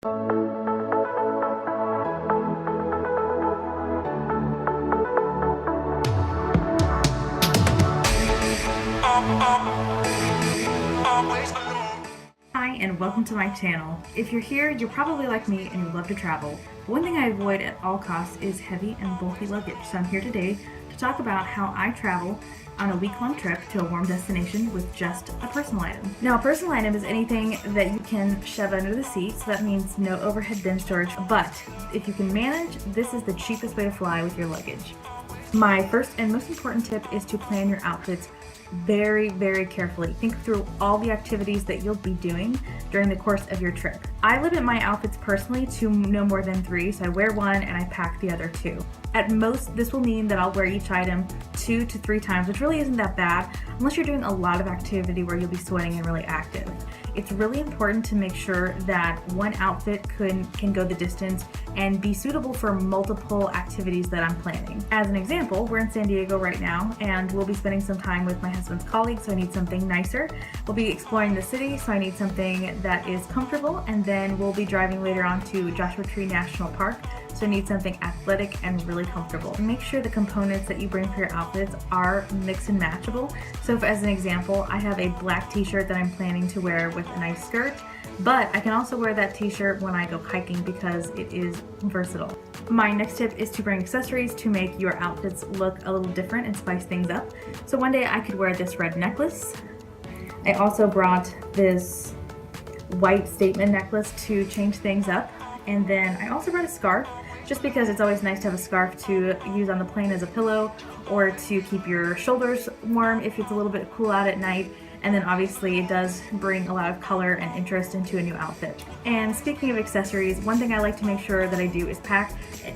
Hi and welcome to my channel. If you're here, you're probably like me and you love to travel. But one thing I avoid at all costs is heavy and bulky luggage. So I'm here today to talk about how I travel on a week-long trip to a warm destination with just a personal item. Now, a personal item is anything that you can shove under the seat, so that means no overhead bin storage. But if you can manage, this is the cheapest way to fly with your luggage. My first and most important tip is to plan your outfits very, very carefully. Think through all the activities that you'll be doing during the course of your trip. I limit my outfits personally to no more than 3, so I wear one and I pack the other 2. At most, this will mean that I'll wear each item 2 to 3 times, which really isn't that bad unless you're doing a lot of activity where you'll be sweating and really active. It's really important to make sure that one outfit can go the distance and be suitable for multiple activities that I'm planning. As an example, we're in San Diego right now and we'll be spending some time with my husband's colleagues, so I need something nicer. We'll be exploring the city, so I need something that is comfortable, and then we'll be driving later on to Joshua Tree National Park, so I need something athletic and really comfortable. Make sure the components that you bring for your outfits are mix and matchable. So if, as an example, I have a black t-shirt that I'm planning to wear with a nice skirt, but I can also wear that t-shirt when I go hiking because it is versatile. My next tip is to bring accessories to make your outfits look a little different and spice things up. So one day I could wear this red necklace. I also brought this white statement necklace to change things up. And then I also brought a scarf, just because it's always nice to have a scarf to use on the plane as a pillow or to keep your shoulders warm if it's a little bit cool out at night. And then obviously it does bring a lot of color and interest into a new outfit. And speaking of accessories, one thing I like to make sure that I do is pack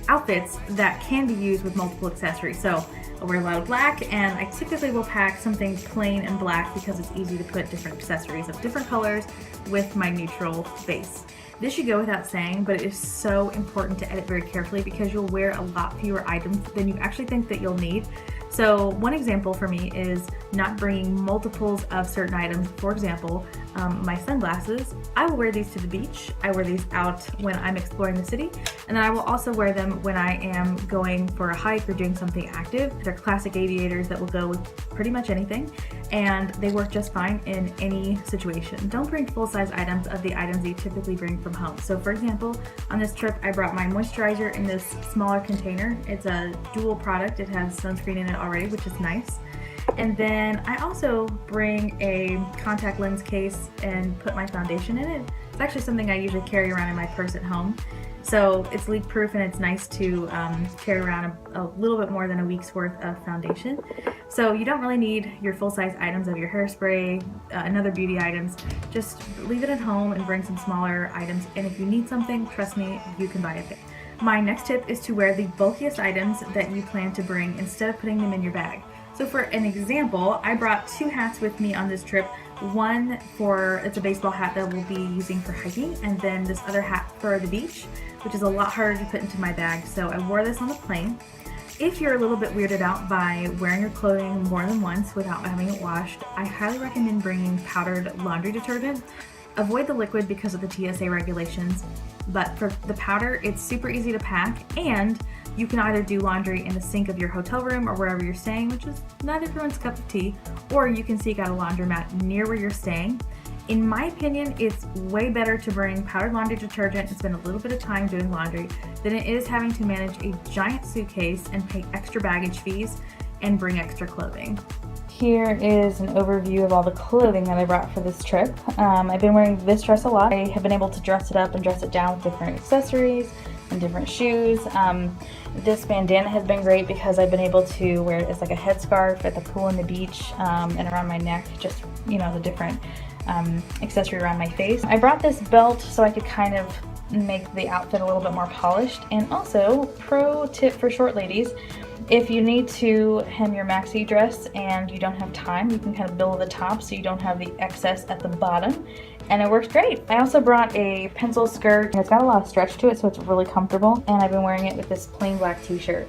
outfits that can be used with multiple accessories. So I wear a lot of black, and I typically will pack something plain and black because it's easy to put different accessories of different colors with my neutral base. This should go without saying, but it is so important to edit very carefully because you'll wear a lot fewer items than you actually think that you'll need. So one example for me is not bringing multiples of certain items. For example, my sunglasses, I will wear these to the beach. I wear these out when I'm exploring the city, and then I will also wear them when I am going for a hike or doing something active. They're classic aviators that will go with pretty much anything, and they work just fine in any situation. Don't bring full-size items of the items that you typically bring from home. So for example, on this trip, I brought my moisturizer in this smaller container. It's a dual product. It has sunscreen in it already, which is nice. And then I also bring a contact lens case and put my foundation in it. It's actually something I usually carry around in my purse at home. So it's leak proof and it's nice to carry around a little bit more than a week's worth of foundation. So you don't really need your full-size items of your hairspray and other beauty items. Just leave it at home and bring some smaller items. And if you need something, trust me, you can buy it there. My next tip is to wear the bulkiest items that you plan to bring instead of putting them in your bag. So for an example, I brought 2 hats with me on this trip. One it's a baseball hat that we'll be using for hiking, and then this other hat for the beach, which is a lot harder to put into my bag. So I wore this on the plane. If you're a little bit weirded out by wearing your clothing more than once without having it washed, I highly recommend bringing powdered laundry detergent. Avoid the liquid because of the TSA regulations, but for the powder, it's super easy to pack, and you can either do laundry in the sink of your hotel room or wherever you're staying, which is not everyone's cup of tea, or you can seek out a laundromat near where you're staying. In my opinion, it's way better to bring powdered laundry detergent and spend a little bit of time doing laundry than it is having to manage a giant suitcase and pay extra baggage fees and bring extra clothing. Here is an overview of all the clothing that I brought for this trip. I've been wearing this dress a lot. I have been able to dress it up and dress it down with different accessories and different shoes. This bandana has been great because I've been able to wear it as like a headscarf at the pool and the beach, and around my neck, just, you know, the different accessory around my face. I brought this belt so I could kind of make the outfit a little bit more polished. And also, pro tip for short ladies, if you need to hem your maxi dress and you don't have time, you can kind of billow the top so you don't have the excess at the bottom, and it works great. I also brought a pencil skirt, and it's got a lot of stretch to it, so it's really comfortable, and I've been wearing it with this plain black t-shirt.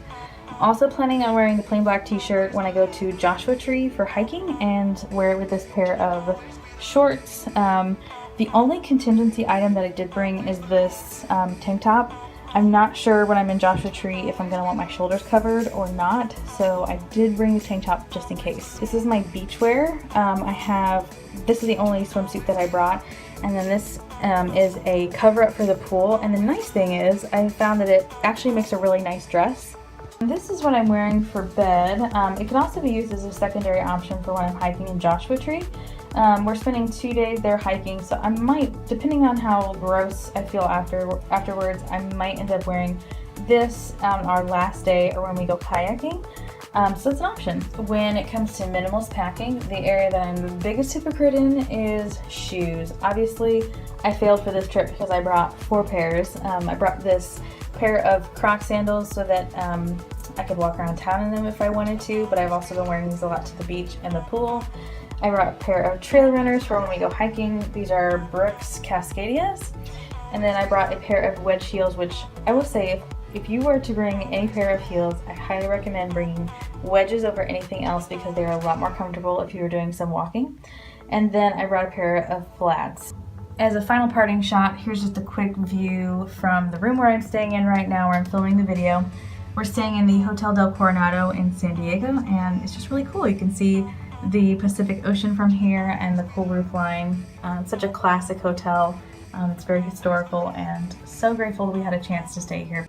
Also planning on wearing the plain black t-shirt when I go to Joshua Tree for hiking, and wear it with this pair of shorts. The only contingency item that I did bring is this tank top. I'm not sure when I'm in Joshua Tree if I'm gonna want my shoulders covered or not, so I did bring the tank top just in case. This is my beach wear. This is the only swimsuit that I brought, and then this is a cover up for the pool, and the nice thing is I found that it actually makes a really nice dress. And this is what I'm wearing for bed. It can also be used as a secondary option for when I'm hiking in Joshua Tree. We're spending 2 days there hiking, so I might, depending on how gross I feel afterwards, I might end up wearing this on our last day or when we go kayaking. So it's an option. When it comes to minimalist packing, the area that I'm the biggest hypocrite in is shoes. Obviously, I failed for this trip because I brought 4 pairs. I brought this pair of Croc sandals so that I could walk around town in them if I wanted to, but I've also been wearing these a lot to the beach and the pool. I brought a pair of trail runners for when we go hiking. These are Brooks Cascadias. And then I brought a pair of wedge heels, which I will say, if you were to bring any pair of heels, I highly recommend bringing wedges over anything else because they're a lot more comfortable if you were doing some walking. And then I brought a pair of flats. As a final parting shot, here's just a quick view from the room where I'm staying in right now, where I'm filming the video. We're staying in the Hotel del Coronado in San Diego, and it's just really cool. You can see the Pacific Ocean from here and the cool roof line. It's such a classic hotel. It's very historical, and so grateful that we had a chance to stay here.